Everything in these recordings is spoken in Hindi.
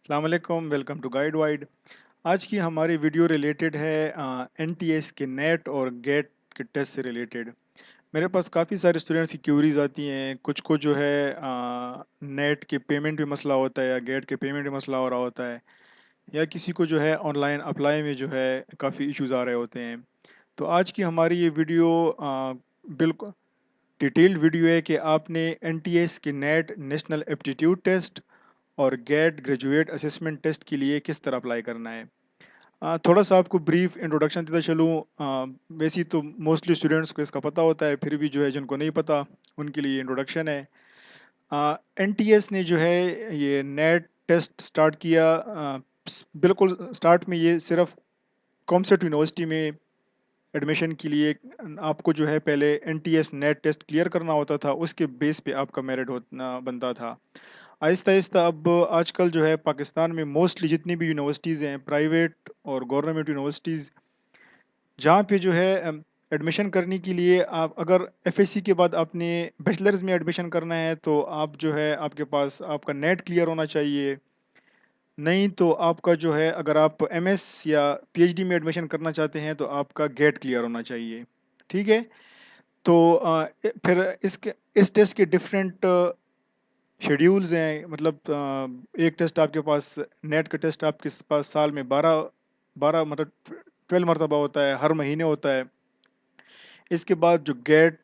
अस्सलाम वालेकुम, वेलकम टू गाइड वाइड। आज की हमारी वीडियो रिलेटेड है एनटीएस के नेट और गेट के टेस्ट से रिलेटेड। मेरे पास काफ़ी सारे स्टूडेंट्स की क्यूरीज आती हैं। कुछ को जो है नेट के पेमेंट में मसला होता है या गेट के पेमेंट में मसला हो रहा होता है, या किसी को जो है ऑनलाइन अप्लाई में जो है काफ़ी इश्यूज आ रहे होते हैं। तो आज की हमारी ये वीडियो बिल्कुल डिटेल्ड वीडियो है कि आपने एनटीएस के नेट नेशनल एप्टीट्यूड टेस्ट और गेट ग्रेजुएट असेसमेंट टेस्ट के लिए किस तरह अप्लाई करना है। थोड़ा सा आपको ब्रीफ इंट्रोडक्शन देता चलूँ। वैसे तो मोस्टली स्टूडेंट्स को इसका पता होता है, फिर भी जो है जिनको नहीं पता उनके लिए इंट्रोडक्शन है। एनटीएस ने जो है ये नेट टेस्ट स्टार्ट किया। बिल्कुल स्टार्ट में ये सिर्फ कॉमसेट यूनिवर्सिटी में एडमिशन के लिए आपको जो है पहले एनटीएस नेट टेस्ट क्लियर करना होता था, उसके बेस पे आपका मेरिट होना बनता था। आहिस्ता आहिस्ता अब आजकल जो है पाकिस्तान में मोस्टली जितनी भी यूनिवर्सिटीज़ हैं, प्राइवेट और गवर्नमेंट यूनिवर्सिटीज़, जहाँ पे जो है एडमिशन करने के लिए आप अगर एफएससी के बाद आपने बैचलर्स में एडमिशन करना है तो आप जो है आपके पास आपका नेट क्लियर होना चाहिए। नहीं तो आपका जो है अगर आप एमएस या पीएचडी में एडमिशन करना चाहते हैं तो आपका गेट क्लियर होना चाहिए। ठीक है। तो फिर इस टेस्ट के डिफरेंट शेड्यूल्स हैं। मतलब एक टेस्ट आपके पास, नेट का टेस्ट आपके पास साल में 12 मतलब 12 मरतबा होता है, हर महीने होता है। इसके बाद जो गेट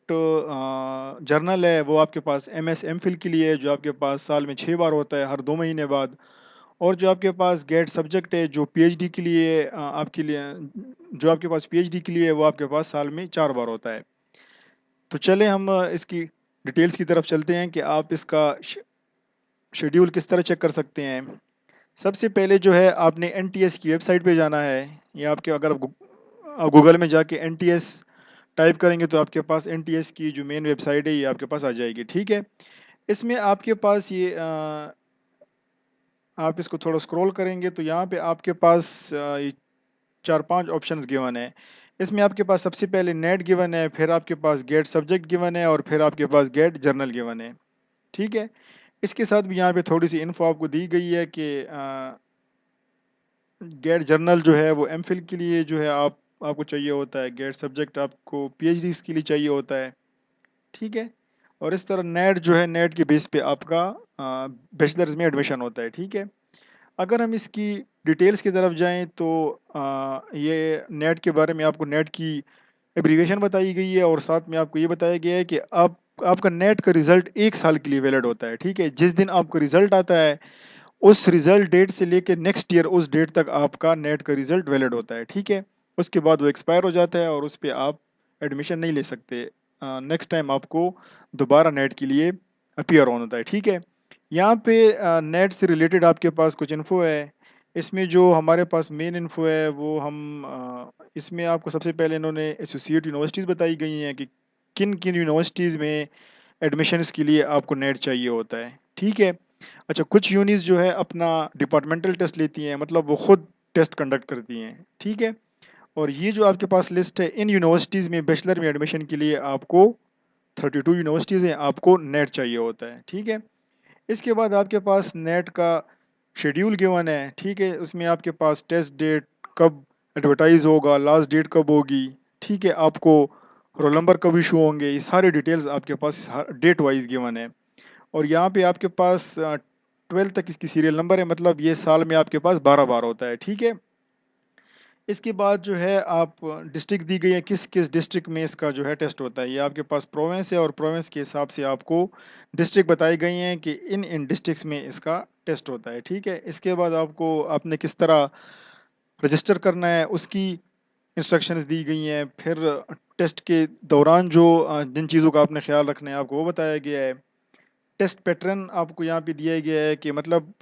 जर्नल है वो आपके पास एमएस एमफिल के लिए है, जो आपके पास साल में 6 बार होता है, हर 2 महीने बाद। और जो आपके पास गेट सब्जेक्ट है जो पीएचडी के लिए आपके लिए, जो आपके पास पीएचडी के लिए है वो आपके पास साल में 4 बार होता है। तो चले हम इसकी डिटेल्स की तरफ चलते हैं कि आप इसका शेड्यूल किस तरह चेक कर सकते हैं। सबसे पहले जो है आपने एनटीएस की वेबसाइट पे जाना है, या आपके अगर आप गूगल में जाके एनटीएस टाइप करेंगे तो आपके पास एनटीएस की जो मेन वेबसाइट है ये आपके पास आ जाएगी। ठीक है। इसमें आपके पास ये आप इसको थोड़ा स्क्रॉल करेंगे तो यहाँ पे आपके पास ये 4-5 ऑप्शंस गिवन है। इसमें आपके पास सबसे पहले नेट गिवन है, फिर आपके पास गेट सब्जेक्ट गिवन है, और फिर आपके पास गेट जर्नल गिवन है। ठीक है। इसके साथ भी यहाँ पे थोड़ी सी इन्फो आपको दी गई है कि गेट जर्नल जो है वो एमफिल के लिए जो है आपको चाहिए होता है, गेट सब्जेक्ट आपको पीएचडी के लिए चाहिए होता है। ठीक है। और इस तरह नेट जो है, नेट के बेस पे आपका बैचलर्स में एडमिशन होता है। ठीक है। अगर हम इसकी डिटेल्स की तरफ जाएं तो ये नेट के बारे में आपको नेट की एब्रीविएशन बताई गई है, और साथ में आपको ये बताया गया है कि आपका नेट का रिज़ल्ट 1 साल के लिए वैलिड होता है। ठीक है। जिस दिन आपका रिज़ल्ट आता है उस रिज़ल्ट डेट से लेकर नेक्स्ट ईयर उस डेट तक आपका नेट का रिज़ल्ट वैलिड होता है। ठीक है। उसके बाद वो एक्सपायर हो जाता है और उस पे आप एडमिशन नहीं ले सकते। नेक्स्ट टाइम आपको दोबारा नेट के लिए अपीयर होना होता है। ठीक है। यहाँ पे नेट से रिलेटेड आपके पास कुछ इन्फो है। इसमें जो हमारे पास मेन इन्फो है वो हम इसमें आपको सबसे पहले इन्होंने एसोसिएट यूनिवर्सिटीज़ बताई गई हैं कि किन किन यूनिवर्सिटीज़ में एडमिशन्स के लिए आपको नेट चाहिए होता है। ठीक है। अच्छा, कुछ यूनिस जो है अपना डिपार्टमेंटल टेस्ट लेती हैं, मतलब वो खुद टेस्ट कंडक्ट करती हैं। ठीक है। और ये जो आपके पास लिस्ट है, इन यूनिवर्सिटीज़ में बैचलर में एडमिशन के लिए आपको 32 यूनिवर्सिटीज़ हैं, आपको नेट चाहिए होता है। ठीक है। इसके बाद आपके पास नेट का शेड्यूल गिवन है। ठीक है। उसमें आपके पास टेस्ट डेट कब एडवर्टाइज होगा, लास्ट डेट कब होगी। ठीक है। आपको रोल नंबर कब इशू होंगे, ये सारे डिटेल्स आपके पास डेट वाइज गिवन है। और यहाँ पे आपके पास 12 तक इसकी सीरियल नंबर है, मतलब ये साल में आपके पास 12 बार होता है। ठीक है। इसके बाद जो है आप डिस्ट्रिक्ट दी गई है, किस किस डिस्ट्रिक्ट में इसका जो है टेस्ट होता है। ये आपके पास प्रोविंस है और प्रोविंस के हिसाब से आपको डिस्ट्रिक्ट बताई गई हैं कि इन इन डिस्ट्रिक्ट्स में इसका टेस्ट होता है। ठीक है। इसके बाद आपको आपने किस तरह रजिस्टर करना है उसकी इंस्ट्रक्शंस दी गई हैं। फिर टेस्ट के दौरान जो जिन चीज़ों का आपने ख्याल रखना है आपको वो बताया गया है। टेस्ट पैटर्न आपको यहाँ पे दिया गया है कि मतलब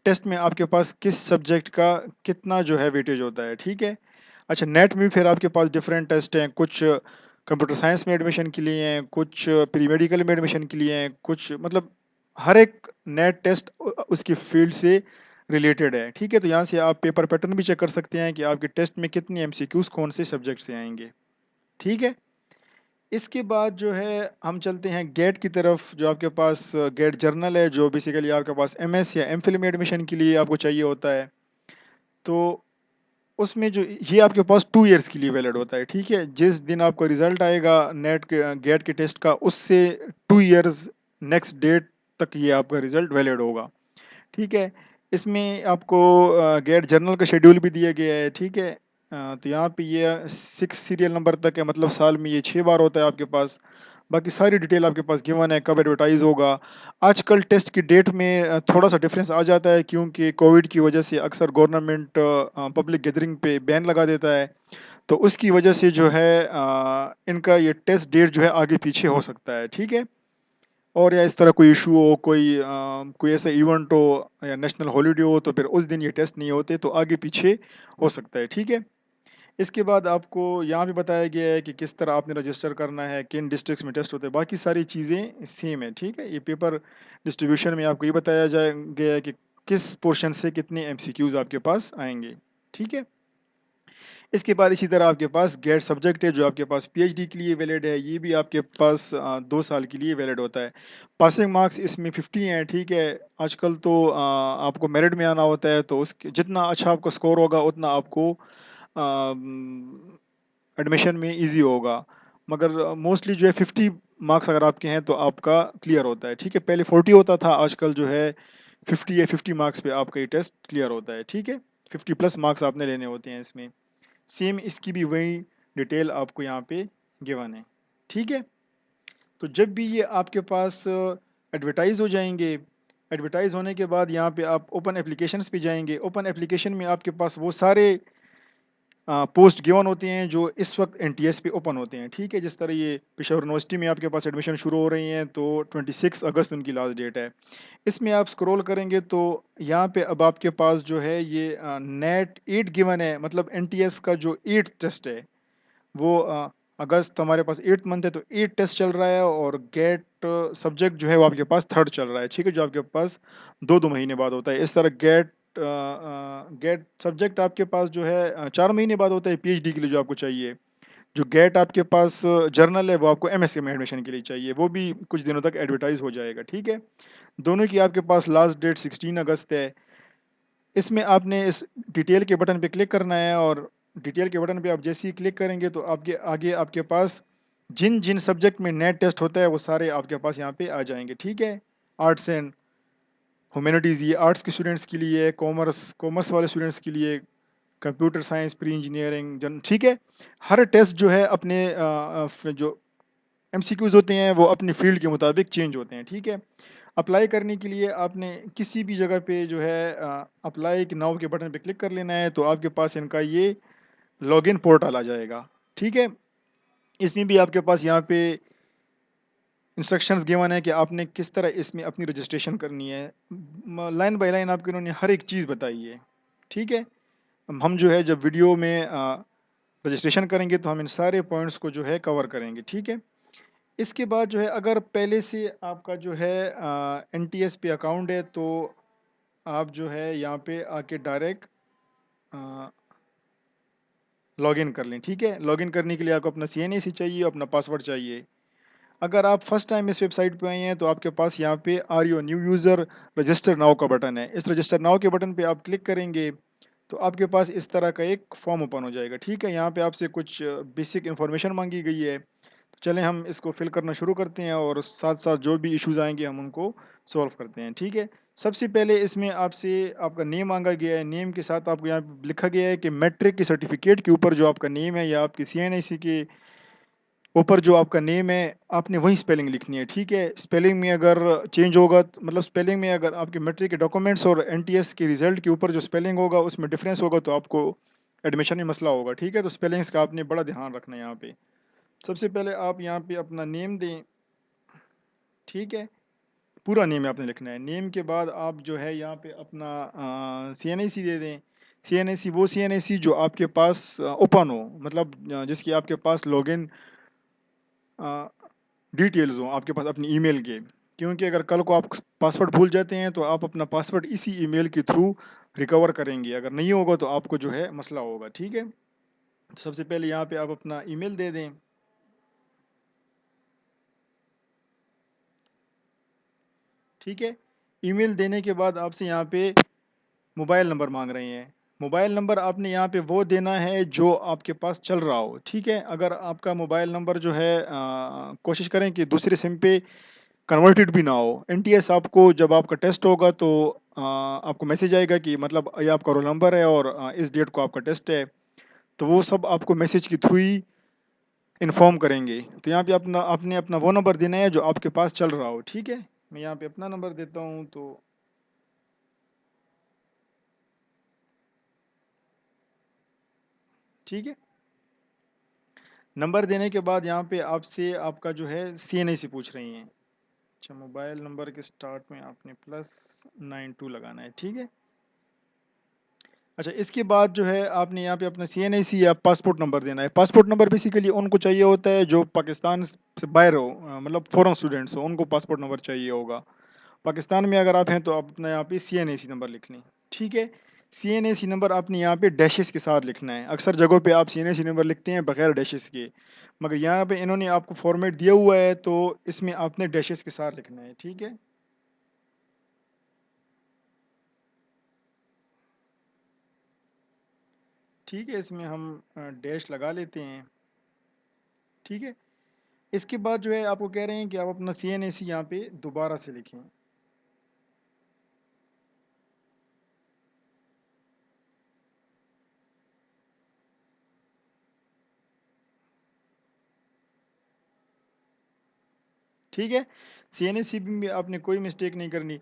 टेस्ट में आपके पास किस सब्जेक्ट का कितना जो है वेटेज होता है। ठीक है। अच्छा, नेट में फिर आपके पास डिफरेंट टेस्ट हैं। कुछ कंप्यूटर साइंस में एडमिशन के लिए हैं, कुछ प्री मेडिकल में एडमिशन के लिए हैं, कुछ मतलब हर एक नेट टेस्ट उसकी फील्ड से रिलेटेड है। ठीक है। तो यहाँ से आप पेपर पैटर्न भी चेक कर सकते हैं कि आपके टेस्ट में कितने एमसीक्यूज कौन से सब्जेक्ट से आएंगे। ठीक है। इसके बाद जो है हम चलते हैं गेट की तरफ। जो आपके पास गेट जर्नल है, जो बेसिकली आपके पास एमएस या एमफिल में एडमिशन के लिए आपको चाहिए होता है, तो उसमें जो ये आपके पास 2 इयर्स के लिए वैलिड होता है। ठीक है, जिस दिन आपका रिजल्ट आएगा नेट के गेट के टेस्ट का, उससे 2 इयर्स नेक्स्ट डेट तक ये आपका रिजल्ट वैलिड होगा। ठीक है, इसमें आपको गेट जर्नल का शेड्यूल भी दिया गया है। ठीक है, तो यहाँ पे ये 6 सीरियल नंबर तक है, मतलब साल में ये 6 बार होता है आपके पास। बाकी सारी डिटेल आपके पास गिवन है, कब एडवर्टाइज होगा। आजकल टेस्ट की डेट में थोड़ा सा डिफरेंस आ जाता है, क्योंकि कोविड की वजह से अक्सर गवर्नमेंट पब्लिक गैदरिंग पे बैन लगा देता है। तो उसकी वजह से जो है इनका ये टेस्ट डेट जो है आगे पीछे हो सकता है। ठीक है, और या इस तरह कोई इशू हो, कोई ऐसा इवेंट हो या नेशनल हॉलीडे हो, तो फिर उस दिन ये टेस्ट नहीं होते, तो आगे पीछे हो सकता है। ठीक है, इसके बाद आपको यहाँ भी बताया गया है कि किस तरह आपने रजिस्टर करना है, किन डिस्ट्रिक्ट्स में टेस्ट होते हैं, बाकी सारी चीज़ें सेम है। ठीक है, ये पेपर डिस्ट्रीब्यूशन में आपको ये बताया गया है कि किस पोर्शन से कितने एमसीक्यूज आपके पास आएंगे। ठीक है, इसके बाद इसी तरह आपके पास गेट सब्जेक्ट है, जो आपके पास पीएचडी के लिए वैलिड है। ये भी आपके पास 2 साल के लिए वैलिड होता है। पासिंग मार्क्स इसमें 50 हैं। ठीक है, आजकल तो आपको मेरिट में आना होता है, तो उसके जितना अच्छा आपका स्कोर होगा उतना आपको एडमिशन में इजी होगा। मगर मोस्टली जो है 50 मार्क्स अगर आपके हैं तो आपका क्लियर होता है। ठीक है, पहले 40 होता था, आजकल जो है 50 या 50 मार्क्स पे आपका ये टेस्ट क्लियर होता है। ठीक है, 50 प्लस मार्क्स आपने लेने होते हैं इसमें। सेम इसकी भी वही डिटेल आपको यहाँ पे गिवन है। ठीक है, तो जब भी ये आपके पास एडवर्टाइज हो जाएंगे, एडवर्टाइज होने के बाद यहाँ पे आप ओपन एप्लीकेशंस पे जाएंगे। ओपन एप्लीकेशन में आपके पास वो सारे पोस्ट गिवन होते हैं जो इस वक्त एनटीएस पे ओपन होते हैं। ठीक है, जिस तरह ये पेशावर यूनिवर्सिटी में आपके पास एडमिशन शुरू हो रही हैं, तो 26 अगस्त उनकी लास्ट डेट है। इसमें आप स्क्रॉल करेंगे तो यहाँ पे अब आपके पास जो है ये नेट 8 गिवन है, मतलब एनटीएस का जो 8 टेस्ट है वो अगस्त हमारे पास 8 मंथ है, तो 8 टेस्ट चल रहा है। और गेट सब्जेक्ट जो है वो आपके पास थर्ड चल रहा है। ठीक है, जो आपके पास 2-2 महीने बाद होता है। इस तरह गेट सब्जेक्ट आपके पास जो है 4 महीने बाद होता है पीएचडी के लिए जो आपको चाहिए। जो गेट आपके पास जर्नल है वो आपको एमएससी में एडमिशन के लिए चाहिए, वो भी कुछ दिनों तक एडवर्टाइज हो जाएगा। ठीक है, दोनों की आपके पास लास्ट डेट 16 अगस्त है। इसमें आपने इस डिटेल के बटन पे क्लिक करना है, और डिटेल के बटन पे आप जैसे ही क्लिक करेंगे तो आपके आगे आपके पास जिन जिन सब्जेक्ट में नेट टेस्ट होता है वो सारे आपके पास यहाँ पे आ जाएंगे। ठीक है, आर्ट्स एंड ह्यूमैनिटीज़ ये आर्ट्स के स्टूडेंट्स के लिए, कॉमर्स कॉमर्स वाले स्टूडेंट्स के लिए, कंप्यूटर साइंस, प्री इंजीनियरिंग जन। ठीक है, हर टेस्ट जो है अपने जो एमसीक्यूज होते हैं वो अपनी फील्ड के मुताबिक चेंज होते हैं। ठीक है, अप्लाई करने के लिए आपने किसी भी जगह पे जो है अप्लाई के नाउ के बटन पे क्लिक कर लेना है, तो आपके पास इनका ये लॉगिन पोर्टल आ जाएगा। ठीक है, इसमें भी आपके पास यहाँ पे इंस्ट्रक्शंस गिवन है कि आपने किस तरह इसमें अपनी रजिस्ट्रेशन करनी है। लाइन बाय लाइन आपको इन्होंने हर एक चीज़ बताई है। ठीक है, हम जो है जब वीडियो में रजिस्ट्रेशन करेंगे तो हम इन सारे पॉइंट्स को जो है कवर करेंगे। ठीक है, इसके बाद जो है अगर पहले से आपका जो है एनटीएस पे अकाउंट है, तो आप जो है यहाँ पे आके डायरेक्ट लॉगिन कर लें। ठीक है, लॉगिन करने के लिए आपको अपना सीएनएसी चाहिए, अपना पासवर्ड चाहिए। अगर आप फर्स्ट टाइम इस वेबसाइट पे आए हैं तो आपके पास यहाँ पे are you new user register now का बटन है। इस रजिस्टर नाउ के बटन पे आप क्लिक करेंगे तो आपके पास इस तरह का एक फॉर्म ओपन हो जाएगा। ठीक है, यहाँ पे आपसे कुछ बेसिक इन्फॉर्मेशन मांगी गई है। तो चलें हम इसको फिल करना शुरू करते हैं, और साथ साथ जो भी इश्यूज़ आएंगे हम उनको सॉल्व करते हैं। ठीक है, सबसे पहले इसमें आपसे आपका नेम मांगा गया है। नेम के साथ आपको यहाँ पे लिखा गया है कि मैट्रिक की सर्टिफिकेट के ऊपर जो आपका नेम है, या आपकी सीएनआईसी के ऊपर जो आपका नेम है, आपने वही स्पेलिंग लिखनी है। ठीक है, स्पेलिंग में अगर चेंज होगा मतलब स्पेलिंग में अगर आपके मैट्रिक के डॉक्यूमेंट्स और एनटीएस के रिजल्ट के ऊपर जो स्पेलिंग होगा उसमें डिफरेंस होगा तो आपको एडमिशन में मसला होगा। ठीक है, तो स्पेलिंग्स का आपने बड़ा ध्यान रखना है यहाँ पे। सबसे पहले आप यहाँ पे अपना नेम दें। ठीक है, पूरा नेम आपने लिखना है। नेम के बाद आप जो है यहाँ पे अपना सीएनआईसी दे दें। सीएनआईसी वो सीएनआईसी जो आपके पास ओपन हो, मतलब जिसकी आपके पास लॉगिन डिटेल्स हों आपके पास अपनी ईमेल के। क्योंकि अगर कल को आप पासवर्ड भूल जाते हैं तो आप अपना पासवर्ड इसी ईमेल के थ्रू रिकवर करेंगे, अगर नहीं होगा तो आपको जो है मसला होगा। ठीक है, तो सबसे पहले यहाँ पे आप अपना ईमेल दे दें। ठीक है। ईमेल देने के बाद आपसे यहाँ पे मोबाइल नंबर मांग रहे हैं। मोबाइल नंबर आपने यहाँ पे वो देना है जो आपके पास चल रहा हो, ठीक है। अगर आपका मोबाइल नंबर जो है कोशिश करें कि दूसरे सिम पे कन्वर्टेड भी ना हो। एनटीएस आपको जब आपका टेस्ट होगा तो आपको मैसेज आएगा कि मतलब ये आपका रोल नंबर है और इस डेट को आपका टेस्ट है, तो वो सब आपको मैसेज के थ्रू ही इन्फॉर्म करेंगे। तो यहाँ पे अपना आपने अपना वो नंबर देना है जो आपके पास चल रहा हो, ठीक है। मैं यहाँ पे अपना नंबर देता हूँ, तो ठीक है। नंबर देने के बाद यहाँ पे आपसे आपका जो है सीएनआईसी पूछ रही हैं। अच्छा, मोबाइल नंबर के स्टार्ट में आपने +92 लगाना है, ठीक है। अच्छा, इसके बाद जो है आपने यहाँ पे अपना सीएनआईसी या पासपोर्ट नंबर देना है। पासपोर्ट नंबर बेसिकली उनको चाहिए होता है जो पाकिस्तान से बाहर हो, मतलब फॉरेन स्टूडेंट्स हो, उनको पासपोर्ट नंबर चाहिए होगा। पाकिस्तान में अगर आप हैं तो आप अपना यहाँ पे सीएनआईसी नंबर लिख लें, ठीक है। सीएनआईसी नंबर आपने यहाँ पे डैशेस के साथ लिखना है। अक्सर जगहों पे आप सीएनआईसी नंबर लिखते हैं बगैर डैशेस के, मगर यहाँ पे इन्होंने आपको फॉर्मेट दिया हुआ है तो इसमें आपने डैशेस के साथ लिखना है, ठीक है। ठीक है, इसमें हम डैश लगा लेते हैं, ठीक है। इसके बाद जो है आपको कह रहे हैं कि आप अपना सीएनआईसी यहाँ पे दोबारा से लिखें। ठीक है, सीएनआईसी में आपने कोई मिस्टेक नहीं करनी।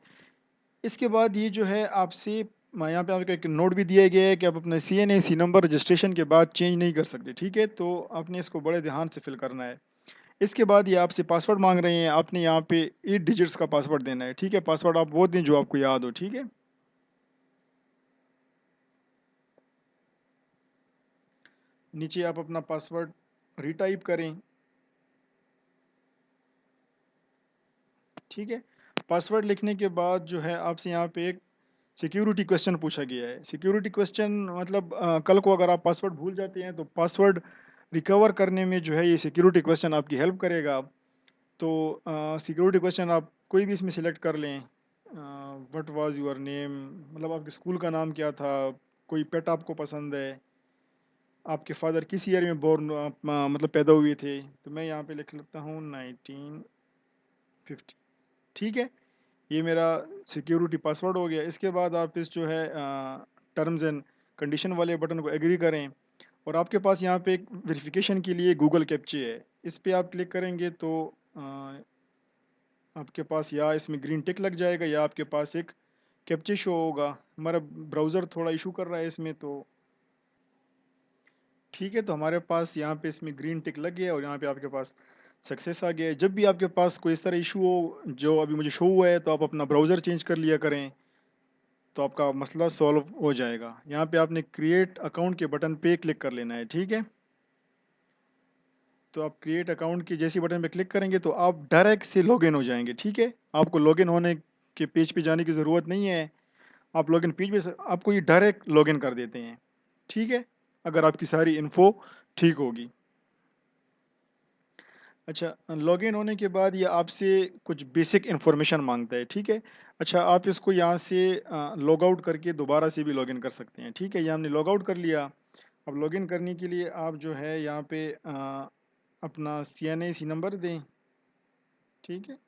इसके बाद ये जो है आपसे यहाँ पे आपको एक नोट भी दिया गया है कि आप अपना सीएनआईसी नंबर रजिस्ट्रेशन के बाद चेंज नहीं कर सकते, ठीक है। तो आपने इसको बड़े ध्यान से फिल करना है। इसके बाद ये आपसे पासवर्ड मांग रहे हैं, आपने यहाँ पे 8 डिजिट्स का पासवर्ड देना है, ठीक है। पासवर्ड आप वो दें जो आपको याद हो, ठीक है। नीचे आप अपना पासवर्ड रीटाइप करें, ठीक है। पासवर्ड लिखने के बाद जो है आपसे यहाँ पे एक सिक्योरिटी क्वेश्चन पूछा गया है। सिक्योरिटी क्वेश्चन मतलब कल को अगर आप पासवर्ड भूल जाते हैं तो पासवर्ड रिकवर करने में जो है ये सिक्योरिटी क्वेश्चन आपकी हेल्प करेगा। तो सिक्योरिटी क्वेश्चन आप कोई भी इसमें सिलेक्ट कर लें। व्हाट वाज योर नेम, मतलब आपके स्कूल का नाम क्या था, कोई पेट आपको पसंद है, आपके फादर किस ईयर में बोर्न मतलब पैदा हुए थे। तो मैं यहाँ पे लिख लेता हूँ 1950, ठीक है। ये मेरा सिक्योरिटी पासवर्ड हो गया। इसके बाद आप इस जो है टर्म्स एंड कंडीशन वाले बटन को एग्री करें, और आपके पास यहाँ पे एक वेरिफिकेशन के लिए गूगल कैप्चे है। इस पे आप क्लिक करेंगे तो अ, आपके पास या इसमें ग्रीन टिक लग जाएगा या आपके पास एक कैप्चे शो होगा। हमारा ब्राउज़र थोड़ा इशू कर रहा है इसमें, तो ठीक है। तो हमारे पास यहाँ पे इसमें ग्रीन टिक लग गया और यहाँ पे आपके पास सक्सेस आ गया है। जब भी आपके पास कोई इस तरह इशू हो जो अभी मुझे शो हुआ है, तो आप अपना ब्राउज़र चेंज कर लिया करें, तो आपका मसला सॉल्व हो जाएगा। यहाँ पे आपने क्रिएट अकाउंट के बटन पे क्लिक कर लेना है, ठीक है। तो आप क्रिएट अकाउंट के जैसी बटन पे क्लिक करेंगे तो आप डायरेक्ट से लॉगिन हो जाएंगे, ठीक है। आपको लॉगिन होने के पेज पे जाने की ज़रूरत नहीं है। आप लॉगिन पेज पे आपको ये डायरेक्ट लॉगिन कर देते हैं, ठीक है, अगर आपकी सारी इन्फो ठीक होगी। अच्छा, लॉगिन होने के बाद ये आपसे कुछ बेसिक इन्फॉर्मेशन मांगता है, ठीक है। अच्छा, आप इसको यहाँ से लॉग आउट करके दोबारा से भी लॉगिन कर सकते हैं, ठीक है। ये हमने लॉग आउट कर लिया। अब लॉगिन करने के लिए आप जो है यहाँ पे अपना सीएनआईसी नंबर दें, ठीक है,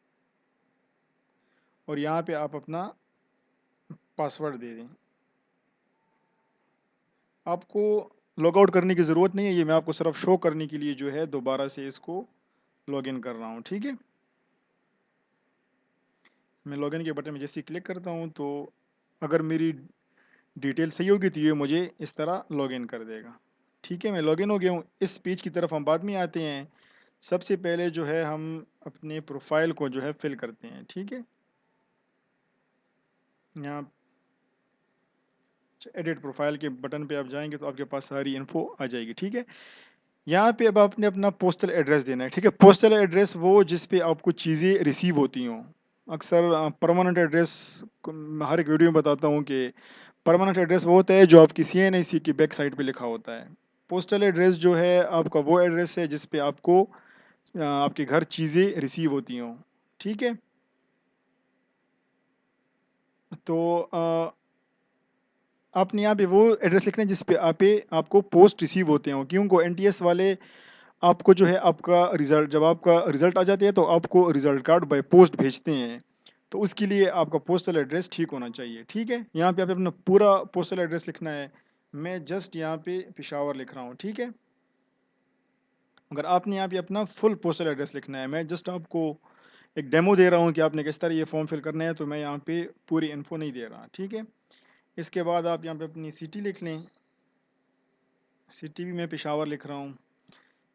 और यहाँ पे आप अपना पासवर्ड दे दें। आपको लॉग आउट करने की ज़रूरत नहीं है, ये मैं आपको सिर्फ शो करने के लिए जो है दोबारा से इसको लॉगिन कर रहा हूँ, ठीक है। मैं लॉगिन के बटन में जैसे ही क्लिक करता हूँ तो अगर मेरी डिटेल सही होगी तो ये मुझे इस तरह लॉगिन कर देगा, ठीक है। मैं लॉगिन हो गया हूँ। इस पेज की तरफ हम बाद में आते हैं। सबसे पहले जो है हम अपने प्रोफाइल को जो है फिल करते हैं, ठीक है। यहाँ एडिट प्रोफाइल के बटन पे आप जाएंगे तो आपके पास सारी इन्फो आ जाएगी, ठीक है। यहाँ पे अब आपने अपना पोस्टल एड्रेस देना है, ठीक है। पोस्टल एड्रेस वो जिस पे आपको चीज़ें रिसीव होती हों। अक्सर परमानेंट एड्रेस हर एक वीडियो में बताता हूँ कि परमानेंट एड्रेस वो होता है जो आपकी सीएनआईसी की बैक साइड पे लिखा होता है। पोस्टल एड्रेस जो है आपका वो एड्रेस है जिस पे आपको आपके घर चीज़ें रिसीव होती हों, ठीक है। तो आपने यहाँ पे वो एड्रेस लिखना है जिस पे आपको पोस्ट रिसीव होते हो, क्योंकि एनटीएस वाले आपको जो है आपका रिजल्ट, जब आपका रिजल्ट आ जाते हैं तो आपको रिजल्ट कार्ड बाय पोस्ट भेजते हैं। तो उसके लिए आपका पोस्टल एड्रेस ठीक होना चाहिए। ठीक है, यहाँ पे आप अपना पूरा पोस्टल एड्रेस लिखना है। मैं जस्ट यहाँ पे पेशावर लिख रहा हूँ। ठीक है, अगर आपने यहाँ पे अपना फुल पोस्टल एड्रेस लिखना है, मैं जस्ट आपको एक डेमो दे रहा हूँ कि आपने किस तरह ये फॉर्म फिल करना है, तो मैं यहाँ पे पूरी इन्फो नहीं दे रहा। ठीक है, इसके बाद आप यहाँ पे अपनी सिटी लिख लें। सिटी भी मैं पेशावर लिख रहा हूँ।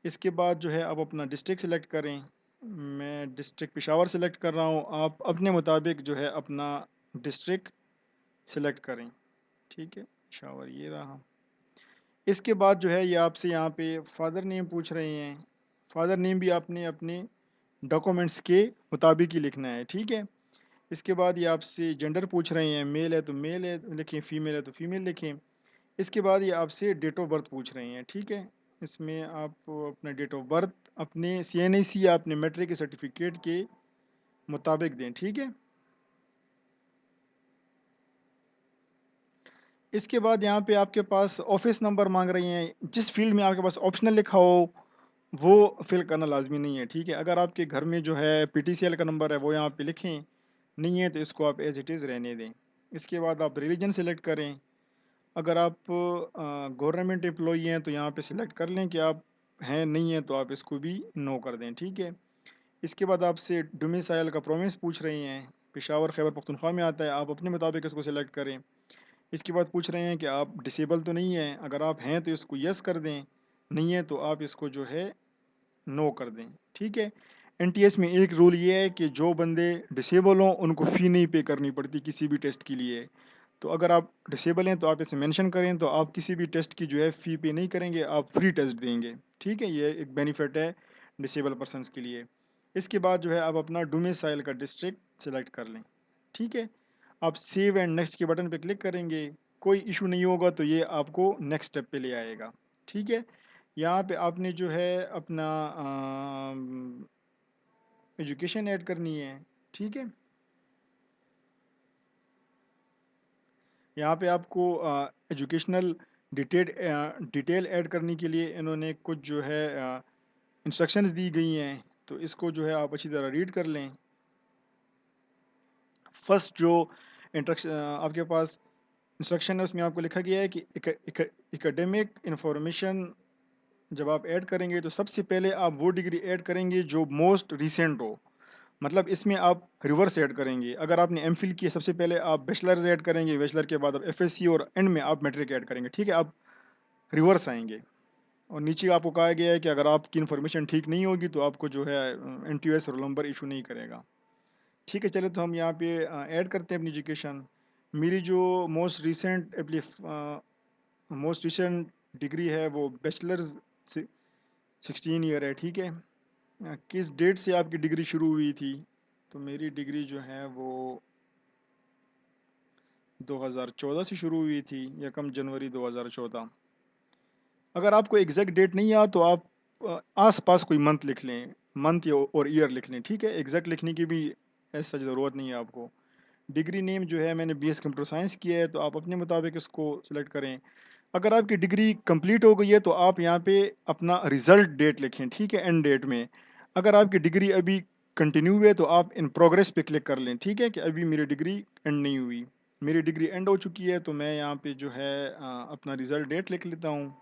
इसके बाद जो है आप अपना डिस्ट्रिक्ट सेलेक्ट करें। मैं डिस्ट्रिक्ट पेशावर सेलेक्ट कर रहा हूँ, आप अपने मुताबिक जो है अपना डिस्ट्रिक्ट सेलेक्ट करें। ठीक है, पेशावर ये रहा। इसके बाद जो है ये आपसे यहाँ पे फादर नेम पूछ रहे हैं। फादर नेम भी आपने अपने डॉक्यूमेंट्स के मुताबिक ही लिखना है। ठीक है, इसके बाद ये आपसे जेंडर पूछ रहे हैं, मेल है तो मेल है लिखें, फीमेल है तो फीमेल लिखें। इसके बाद ये आपसे डेट ऑफ बर्थ पूछ रहे हैं। ठीक है, इसमें आप अपना डेट ऑफ बर्थ अपने सीएनआईसी या अपने मैट्रिक के सर्टिफिकेट के मुताबिक दें। ठीक है, इसके बाद यहाँ पे आपके पास ऑफिस नंबर मांग रही हैं। जिस फील्ड में आपके पास ऑप्शनल लिखा हो वो फिल करना लाजमी नहीं है। ठीक है, अगर आपके घर में जो है पीटीसीएल का नंबर है वो यहाँ पे लिखें, नहीं है तो इसको आप एज इट इज़ रहने दें। इसके बाद आप रिलीजन सेलेक्ट करें। अगर आप गवर्नमेंट एम्प्लॉई हैं तो यहाँ पे सिलेक्ट कर लें कि आप हैं, नहीं है तो आप इसको भी नो कर दें। ठीक है, इसके बाद आपसे डोमिसाइल का प्रोविंस पूछ रही हैं। पेशावर खैबर पख्तूनख्वा में आता है, आप अपने मुताबिक इसको सिलेक्ट करें। इसके बाद पूछ रहे हैं कि आप डिसेबल तो नहीं हैं, अगर आप हैं तो इसको यस कर दें, नहीं है तो आप इसको जो है नो कर दें। ठीक है, एनटीएस में एक रूल ये है कि जो बंदे डिसेबल हों उनको फ़ी नहीं पे करनी पड़ती किसी भी टेस्ट के लिए। तो अगर आप डिसेबल हैं तो आप इसे मेंशन करें, तो आप किसी भी टेस्ट की जो है फ़ी पे नहीं करेंगे, आप फ्री टेस्ट देंगे। ठीक है, ये एक बेनिफिट है डिसेबल पर्सनस के लिए। इसके बाद जो है आप अपना डोमिसाइल का डिस्ट्रिक्ट सेलेक्ट कर लें। ठीक है, आप सेव एंड नेक्स्ट के बटन पे क्लिक करेंगे, कोई इशू नहीं होगा तो ये आपको नेक्स्ट स्टेप पे ले आएगा। ठीक है, यहाँ पे आपने जो है अपना एजुकेशन ऐड करनी है। ठीक है, यहाँ पे आपको एजुकेशनल डिटेल ऐड करने के लिए इन्होंने कुछ जो है इंस्ट्रक्शंस दी गई हैं, तो इसको जो है आप अच्छी तरह रीड कर लें। फर्स्ट जो आपके पास इंस्ट्रक्शन है उसमें आपको लिखा गया है कि एकेडमिक इंफॉर्मेशन जब आप ऐड करेंगे तो सबसे पहले आप वो डिग्री ऐड करेंगे जो मोस्ट रिसेंट हो। मतलब इसमें आप रिवर्स ऐड करेंगे। अगर आपने एमफिल की है सबसे पहले आप बैचलर्स ऐड करेंगे, बैचलर के बाद आप एफएससी और एंड में आप मैट्रिक ऐड करेंगे। ठीक है, आप रिवर्स आएंगे। और नीचे आपको कहा गया है कि अगर आपकी इन्फॉर्मेशन ठीक नहीं होगी तो आपको जो है एनटीएस रोल नंबर इशू नहीं करेगा। ठीक है, चले तो हम यहाँ पे ऐड करते हैं अपनी एजुकेशन। मेरी जो मोस्ट रिसेंट डिग्री है वो बैचलर्स 16 ईयर है। ठीक है, किस डेट से आपकी डिग्री शुरू हुई थी, तो मेरी डिग्री जो है वो 2014 से शुरू हुई थी, यकम जनवरी 2014। अगर आपको एग्जैक्ट डेट नहीं याद तो आप आस पास कोई मंथ लिख लें, मंथ या और ईयर लिख लें। ठीक है, एग्जैक्ट लिखने की भी ऐसा ज़रूरत नहीं है आपको। डिग्री नेम जो है मैंने बीएस कंप्यूटर साइंस किया है, तो आप अपने मुताबिक इसको सिलेक्ट करें। अगर आपकी डिग्री कंप्लीट हो गई है तो आप यहाँ पे अपना रिज़ल्ट डेट लिखें। ठीक है, एंड डेट में। अगर आपकी डिग्री अभी कंटिन्यू है तो आप इन प्रोग्रेस पे क्लिक कर लें। ठीक है, कि अभी मेरी डिग्री एंड नहीं हुई। मेरी डिग्री एंड हो चुकी है तो मैं यहाँ पे जो है अपना रिज़ल्ट डेट लिख लेता हूँ,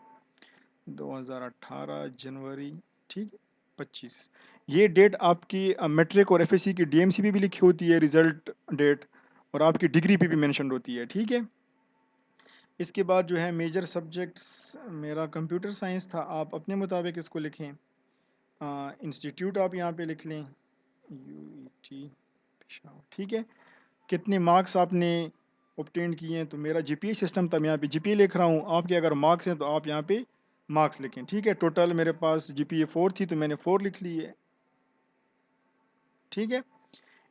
2018 जनवरी, ठीक, 25। ये डेट आपकी मैट्रिक और एफएससी की डीएमसी पे भी लिखी होती है रिज़ल्ट डेट, और आपकी डिग्री पे भी मेंशन होती है। ठीक है, इसके बाद जो है मेजर सब्जेक्ट्स मेरा कंप्यूटर साइंस था, आप अपने मुताबिक इसको लिखें। इंस्टीट्यूट आप यहाँ पे लिख लें, यूईटी पेशावर। ठीक है, कितने मार्क्स आपने ऑब्टेन किए हैं, तो मेरा जीपीए सिस्टम था, मैं यहाँ पे जीपीए लिख रहा हूँ। आपके अगर मार्क्स हैं तो आप यहाँ पे मार्क्स लिखें। ठीक है, टोटल मेरे पास जीपीए 4 थी तो मैंने 4 लिख ली है। ठीक है,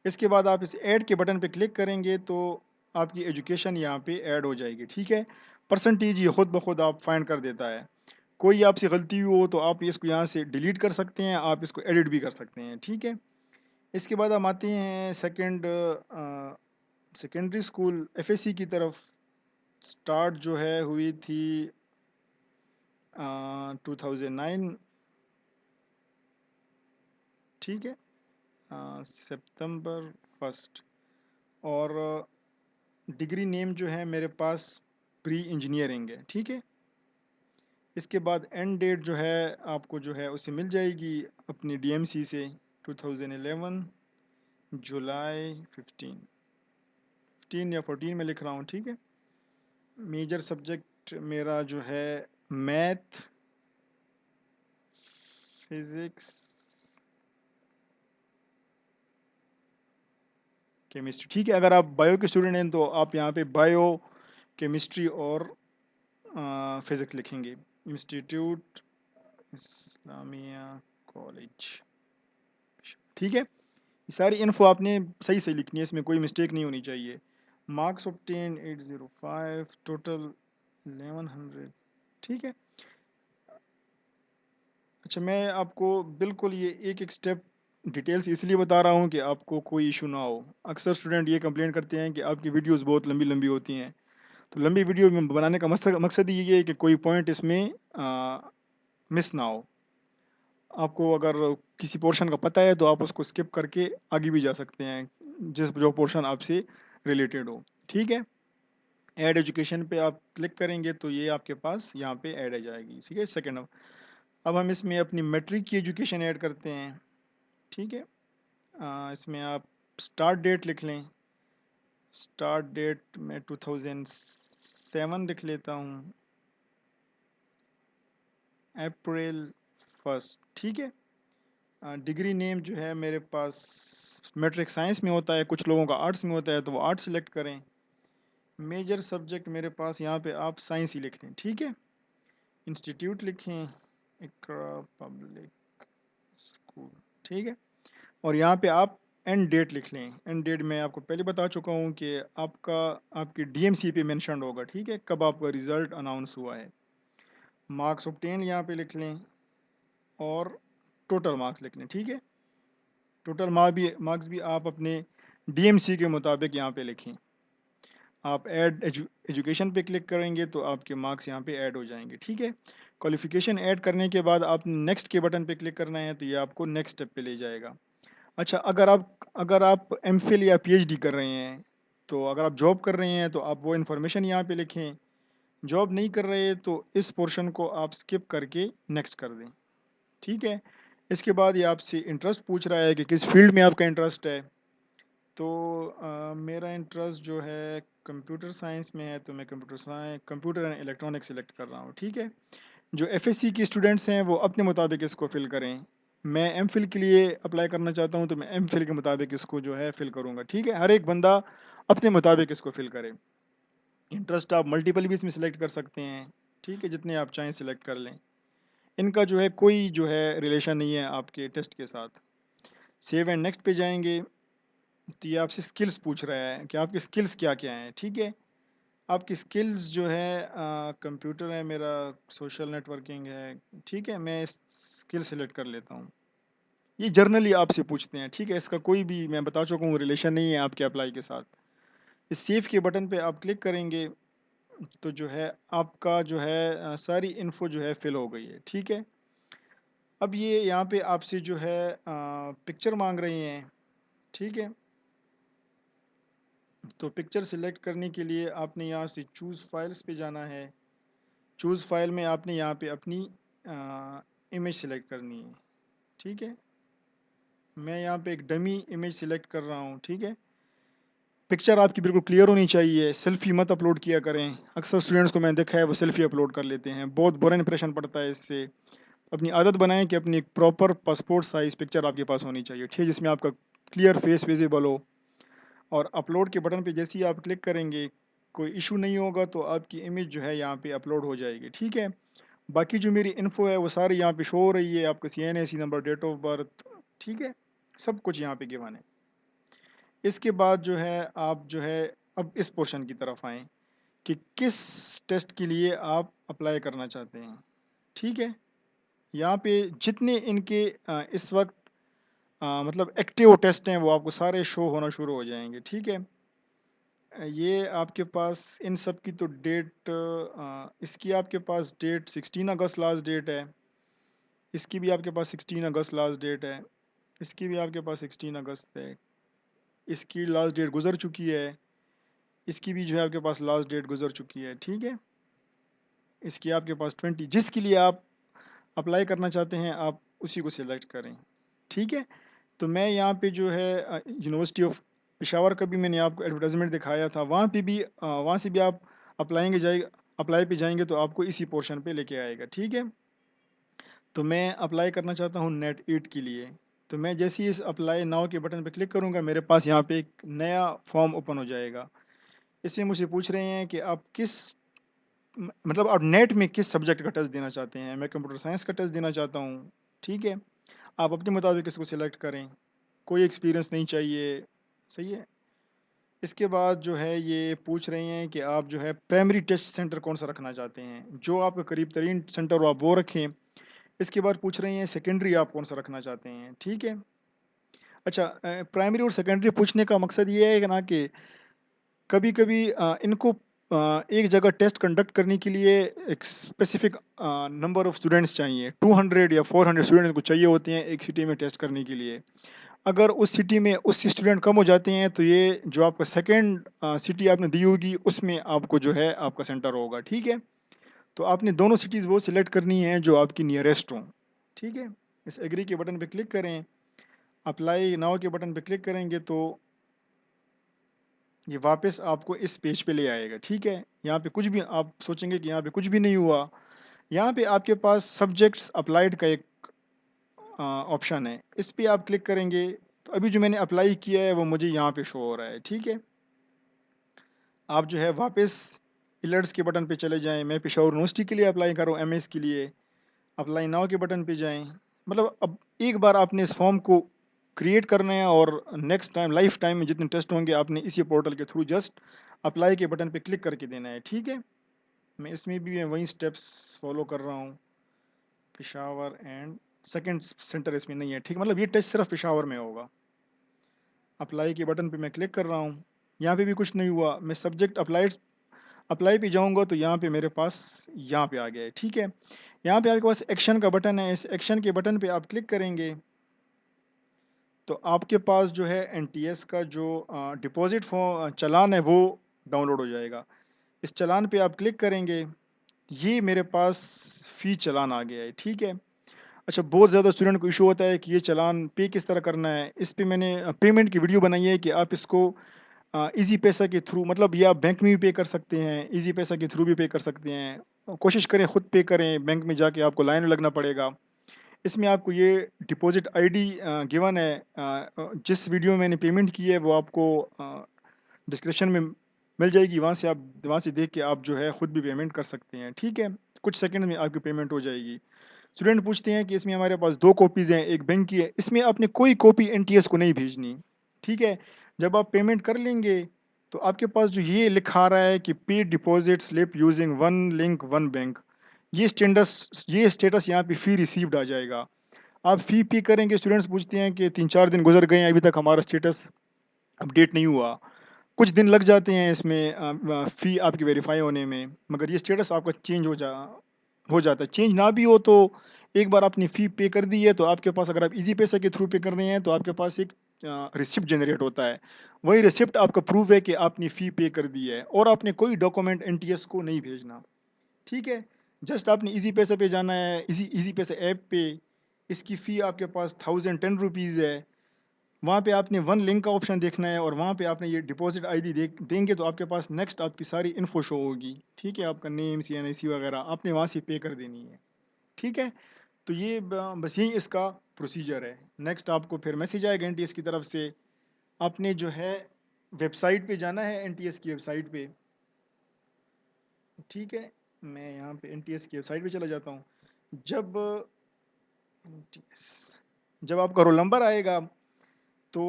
इसके बाद आप इस ऐड के बटन पे क्लिक करेंगे तो आपकी एजुकेशन यहाँ पे ऐड हो जाएगी। ठीक है, परसेंटेज ये खुद ब खुद आप फाइंड कर देता है। कोई आपसे गलती हुई हो तो आप इसको यहाँ से डिलीट कर सकते हैं, आप इसको एडिट भी कर सकते हैं। ठीक है, इसके बाद हम आते हैं सेकंड सेकेंडरी स्कूल एफएससी की तरफ स्टार्ट जो है हुई थी 2009, ठीक है, सितंबर 1। और डिग्री नेम जो है मेरे पास प्री इंजीनियरिंग है, ठीक है। इसके बाद एंड डेट जो है आपको जो है उसे मिल जाएगी अपनी डीएमसी से 2011 जुलाई 15 या 14 में लिख रहा हूँ, ठीक है। मेजर सब्जेक्ट मेरा जो है मैथ, फिज़िक्स, केमिस्ट्री, ठीक है। अगर आप बायो के स्टूडेंट हैं तो आप यहाँ पे बायो, केमिस्ट्री और फिज़िक्स लिखेंगे। इंस्टीट्यूट इस्लामिया कॉलेज, ठीक है। ये सारी इन्फो आपने सही सही लिखनी है, इसमें कोई मिस्टेक नहीं होनी चाहिए। मार्क्स ऑब्टेन 805, टोटल 1100, ठीक है। अच्छा, मैं आपको बिल्कुल ये एक एक स्टेप डिटेल्स इसलिए बता रहा हूँ कि आपको कोई इशू ना हो। अक्सर स्टूडेंट ये कंप्लेंट करते हैं कि आपकी वीडियोस बहुत लंबी लंबी होती हैं। तो लंबी वीडियो में बनाने का मकसद मकसद ये है कि कोई पॉइंट इसमें मिस ना हो। आपको अगर किसी पोर्शन का पता है तो आप उसको स्किप करके आगे भी जा सकते हैं जिस जो पोर्शन आपसे रिलेटेड हो, ठीक है। ऐड एजुकेशन पे आप क्लिक करेंगे तो ये आपके पास यहाँ पे ऐड आ जाएगी, ठीक है। सेकेंड, अब हम इसमें अपनी मैट्रिक की एजुकेशन ऐड करते हैं, ठीक है। इसमें आप स्टार्ट डेट लिख लें। स्टार्ट डेट में 2007 लिख लेता हूँ, अप्रैल 1, ठीक है। डिग्री नेम जो है मेरे पास मैट्रिक साइंस में होता है, कुछ लोगों का आर्ट्स में होता है तो वो आर्ट्स सिलेक्ट करें। मेजर सब्जेक्ट मेरे पास यहाँ पे आप साइंस ही लिख लें, ठीक है। इंस्टीट्यूट लिखें इकरा पब्लिक स्कूल, ठीक है। और यहाँ पे आप एंड डेट लिख लें। एंड डेट मैं आपको पहले बता चुका हूँ कि आपका आपकी डीएमसी पे मेंशन होगा, ठीक है, कब आपका रिज़ल्ट अनाउंस हुआ है। मार्क्स ऑब्टेन यहाँ पे लिख लें और टोटल मार्क्स लिख लें, ठीक है। टोटल मार्क्स भी आप अपने डीएमसी के मुताबिक यहाँ पे लिखें। आप ऐड एजुकेशन पे क्लिक करेंगे तो आपके मार्क्स यहाँ पे ऐड हो जाएंगे, ठीक है। क्वालिफिकेशन ऐड करने के बाद आप नेक्स्ट के बटन पे क्लिक करना है तो ये आपको नेक्स्ट स्टेप पे ले जाएगा। अच्छा, अगर आप एमफिल या पीएचडी कर रहे हैं तो अगर आप जॉब कर रहे हैं तो आप वो इन्फॉर्मेशन यहाँ पे लिखें। जॉब नहीं कर रहे तो इस पोर्शन को आप स्किप करके नेक्स्ट कर दें, ठीक है। इसके बाद ये आपसे इंटरेस्ट पूछ रहा है कि किस फील्ड में आपका इंटरेस्ट है। तो मेरा इंटरेस्ट जो है कंप्यूटर साइंस में है तो मैं कंप्यूटर एंड इलेक्ट्रॉनिक्स सेलेक्ट कर रहा हूँ, ठीक है। जो एफएससी के स्टूडेंट्स हैं वो अपने मुताबिक इसको फिल करें। मैं एमफिल के लिए अप्लाई करना चाहता हूँ तो मैं एमफिल के मुताबिक इसको जो है फिल करूँगा, ठीक है। हर एक बंदा अपने मुताबिक इसको फिल करे। इंटरेस्ट आप मल्टीपल भी इसमें सेलेक्ट कर सकते हैं, ठीक है, जितने आप चाहें सिलेक्ट कर लें। इनका जो है कोई जो है रिलेशन नहीं है आपके टेस्ट के साथ। सेव एंड नेक्स्ट पे जाएंगे तो ये आपसे स्किल्स पूछ रहा है कि आपकी स्किल्स क्या क्या हैं, ठीक है। आपकी स्किल्स जो है कंप्यूटर है मेरा, सोशल नेटवर्किंग है, ठीक है। मैं स्किल सेलेक्ट कर लेता हूँ। ये जर्नली आपसे पूछते हैं, ठीक है। इसका कोई भी मैं बता चुका हूँ रिलेशन नहीं है आपके अप्लाई के साथ। इस सेव के बटन पे आप क्लिक करेंगे तो जो है आपका जो है सारी इन्फो जो है फिल हो गई है, ठीक है। अब ये यहाँ पे आपसे जो है पिक्चर मांग रही हैं, ठीक है। तो पिक्चर सिलेक्ट करने के लिए आपने यहाँ से चूज़ फाइल्स पे जाना है। चूज़ फाइल में आपने यहाँ पे अपनी इमेज सिलेक्ट करनी है, ठीक है। मैं यहाँ पे एक डमी इमेज सिलेक्ट कर रहा हूँ, ठीक है। पिक्चर आपकी बिल्कुल क्लियर होनी चाहिए, सेल्फी मत अपलोड किया करें। अक्सर स्टूडेंट्स को मैंने देखा है वो सेल्फी अपलोड कर लेते हैं, बहुत बुरा इंप्रेशन पड़ता है इससे। अपनी आदत बनाएं कि अपनी प्रॉपर पासपोर्ट साइज़ पिक्चर आपके पास होनी चाहिए, ठीक है, जिसमें आपका क्लियर फेस विजिबल हो। और अपलोड के बटन पे जैसे ही आप क्लिक करेंगे कोई इशू नहीं होगा तो आपकी इमेज जो है यहाँ पे अपलोड हो जाएगी, ठीक है। बाकी जो मेरी इन्फो है वो सारी यहाँ पे शो हो रही है, आपका CNAC number, date of birth, ठीक है, सब कुछ यहाँ पे गिवन है। इसके बाद जो है आप जो है अब इस पोर्शन की तरफ आएँ कि किस टेस्ट के लिए आप अप्लाई करना चाहते हैं, ठीक है। यहाँ पे जितने इनके इस वक्त मतलब एक्टिव टेस्ट हैं वो आपको सारे शो होना शुरू हो जाएंगे, ठीक है। ये आपके पास इन सब की तो डेट इसकी आपके पास डेट 16 अगस्त लास्ट डेट है। इसकी भी आपके पास 16 अगस्त लास्ट डेट है। इसकी भी आपके पास 16 अगस्त है। इसकी लास्ट डेट गुजर चुकी है। इसकी भी जो है आपके पास लास्ट डेट गुजर चुकी है। ठीक है, इसकी आपके पास 20, जिसके लिए आप अप्लाई करना चाहते हैं आप उसी को सिलेक्ट करें। ठीक है, तो मैं यहाँ पे जो है यूनिवर्सिटी ऑफ पेशावर का भी मैंने आपको एडवर्टाइजमेंट दिखाया था, वहाँ पे भी वहाँ से भी आप अप्लाई पे जाएंगे तो आपको इसी पोर्शन पे लेके आएगा। ठीक है, तो मैं अप्लाई करना चाहता हूँ नेट 8 के लिए। तो मैं जैसे ही इस अप्लाई नाउ के बटन पे क्लिक करूँगा मेरे पास यहाँ पे एक नया फॉर्म ओपन हो जाएगा। इसमें मुझे पूछ रहे हैं कि आप किस मतलब आप नेट में किस सब्जेक्ट का टेस्ट देना चाहते हैं। मैं कंप्यूटर साइंस का टेस्ट देना चाहता हूँ। ठीक है, आप अपने मुताबिक इसको सिलेक्ट करें, कोई एक्सपीरियंस नहीं चाहिए। सही है, इसके बाद जो है ये पूछ रही हैं कि आप जो है प्राइमरी टेस्ट सेंटर कौन सा रखना चाहते हैं, जो आपका करीब तरीन सेंटर हो आप वो रखें। इसके बाद पूछ रही हैं सेकेंडरी आप कौन सा रखना चाहते हैं। ठीक है, अच्छा, प्राइमरी और सेकेंडरी पूछने का मकसद ये है कि ना कि कभी कभी इनको एक जगह टेस्ट कंडक्ट करने के लिए एक स्पेसिफिक नंबर ऑफ स्टूडेंट्स चाहिए, 200 या 400 स्टूडेंट्स को चाहिए होते हैं एक सिटी में टेस्ट करने के लिए। अगर उस सिटी में उस स्टूडेंट कम हो जाते हैं तो ये जो आपका सेकेंड सिटी आपने दी होगी उसमें आपको जो है आपका सेंटर होगा। ठीक है, तो आपने दोनों सिटीज़ वो सिलेक्ट करनी है जो आपकी नियरेस्ट हों। ठीक है, इस एग्री के बटन पे क्लिक करें, अप्लाई नाउ के बटन पे क्लिक करेंगे तो ये वापस आपको इस पेज पे ले आएगा। ठीक है, यहाँ पे कुछ भी आप सोचेंगे कि यहाँ पे कुछ भी नहीं हुआ। यहाँ पे आपके पास सब्जेक्ट्स अप्लाइड का एक ऑप्शन है, इस पे आप क्लिक करेंगे तो अभी जो मैंने अप्लाई किया है वो मुझे यहाँ पे शो हो रहा है। ठीक है, आप जो है वापस इलर्ट्स के बटन पे चले जाएं। मैं पेशावर यूनिवर्सिटी के लिए अप्लाई कर रहा हूँ एमएस के लिए, अप्लाई नाउ के बटन पे जाएं। मतलब अब एक बार आपने इस फॉर्म को क्रिएट करना है और नेक्स्ट टाइम लाइफ टाइम में जितने टेस्ट होंगे आपने इसी पोर्टल के थ्रू जस्ट अप्लाई के बटन पे क्लिक करके देना है। ठीक है, मैं इसमें भी मैं वही स्टेप्स फॉलो कर रहा हूँ। पेशावर एंड सेकंड सेंटर इसमें नहीं है। ठीक, मतलब ये टेस्ट सिर्फ पेशावर में होगा। अप्लाई के बटन पे मैं क्लिक कर रहा हूँ, यहाँ पे भी कुछ नहीं हुआ। मैं सब्जेक्ट अप्लाई पे जाऊँगा तो यहाँ पे मेरे पास यहाँ पे आ गया है। ठीक है, यहाँ पे आपके पास एक्शन का बटन है, इस एक्शन के बटन पे आप क्लिक करेंगे तो आपके पास जो है एनटीएस का जो डिपॉजिट फॉर्म चालान है वो डाउनलोड हो जाएगा। इस चालान पे आप क्लिक करेंगे, ये मेरे पास फ़ी चालान आ गया है। ठीक है, अच्छा, बहुत ज़्यादा स्टूडेंट को इशू होता है कि ये चालान पे किस तरह करना है। इस पे मैंने पेमेंट की वीडियो बनाई है कि आप इसको इजी पैसा के थ्रू, मतलब ये आप बैंक में भी पे कर सकते हैं, इजी पैसा के थ्रू भी पे कर सकते हैं। कोशिश करें खुद पे करें, बैंक में जाके आपको लाइन में लगना पड़ेगा। इसमें आपको ये डिपॉजिट आईडी गिवन है, जिस वीडियो में मैंने पेमेंट की है वो आपको डिस्क्रिप्शन में मिल जाएगी, वहाँ से देख के आप जो है ख़ुद भी पेमेंट कर सकते हैं। ठीक है, कुछ सेकंड में आपकी पेमेंट हो जाएगी। स्टूडेंट पूछते हैं कि इसमें हमारे पास 2 कॉपीज़ हैं, एक बैंक की है, इसमें आपने कोई कॉपी एनटीएस को नहीं भेजनी। ठीक है, जब आप पेमेंट कर लेंगे तो आपके पास जो ये लिखा आ रहा है कि पे deposit slip using one link one bank, ये स्टेटस यहाँ पे फ़ी रिसीव्ड आ जाएगा। आप फ़ी पे करेंगे, स्टूडेंट्स पूछते हैं कि 3-4 दिन गुज़र गए हैं, अभी तक हमारा स्टेटस अपडेट नहीं हुआ। कुछ दिन लग जाते हैं इसमें फ़ी आपकी वेरीफ़ाई होने में, मगर ये स्टेटस आपका चेंज हो जाता है। चेंज ना भी हो तो एक बार आपने फ़ी पे कर दी है तो आपके पास, अगर आप ईज़ी पैसा के थ्रू पे कर रहे हैं तो आपके पास एक रिसिप्ट जनरेट होता है। वही रिसिप्ट आपका प्रूफ है कि आपने फ़ी पे कर दी है और आपने कोई डॉक्यूमेंट एनटीएस को नहीं भेजना। ठीक है, जस्ट आपने ईज़ी पैसा पे जाना है, ईज़ी पैसा ऐप पे। इसकी फ़ी आपके पास 1010 रुपीज़ है। वहाँ पे आपने वन लिंक का ऑप्शन देखना है और वहाँ पे आपने ये डिपॉजिट आईडी देंगे तो आपके पास नेक्स्ट आपकी सारी इन्फो शो होगी। ठीक है, आपका नेम, सीएनआईसी वगैरह आपने वहाँ से पे कर देनी है। ठीक है, तो ये बस यही इसका प्रोसीजर है। नेक्स्ट आपको फिर मैसेज आएगा एनटीएस की तरफ से, आपने जो है वेबसाइट पे जाना है, एनटीएस की वेबसाइट पे। ठीक है, मैं यहाँ पे एनटीएस की वेबसाइट पे चला जाता हूँ। जब एनटीएस जब आपका रोल नंबर आएगा तो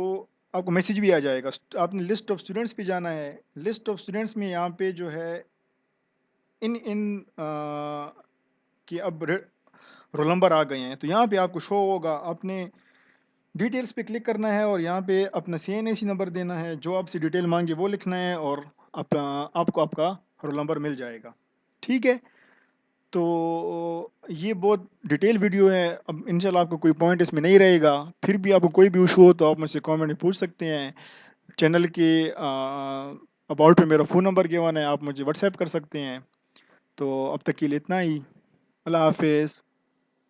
आपको मैसेज भी आ जाएगा। आपने लिस्ट ऑफ स्टूडेंट्स पे जाना है। लिस्ट ऑफ स्टूडेंट्स में यहाँ पे जो है इन इन कि अब रोल नंबर आ गए हैं तो यहाँ पे आपको शो होगा। आपने डिटेल्स पे क्लिक करना है और यहाँ पे अपना CNAC नंबर देना है, जो आपसे डिटेल मांगे वो लिखना है और आपको आपका रोल नंबर मिल जाएगा। ठीक है, तो ये बहुत डिटेल वीडियो है। अब इंशाल्लाह आपको कोई पॉइंट इसमें नहीं रहेगा, फिर भी आपको कोई भी इशू हो तो आप मुझसे कमेंट में पूछ सकते हैं। चैनल के अबाउट पे मेरा फ़ोन नंबर गिवन है, आप मुझे व्हाट्सएप कर सकते हैं। तो अब तक के लिए इतना ही। अल्लाह हाफिज़।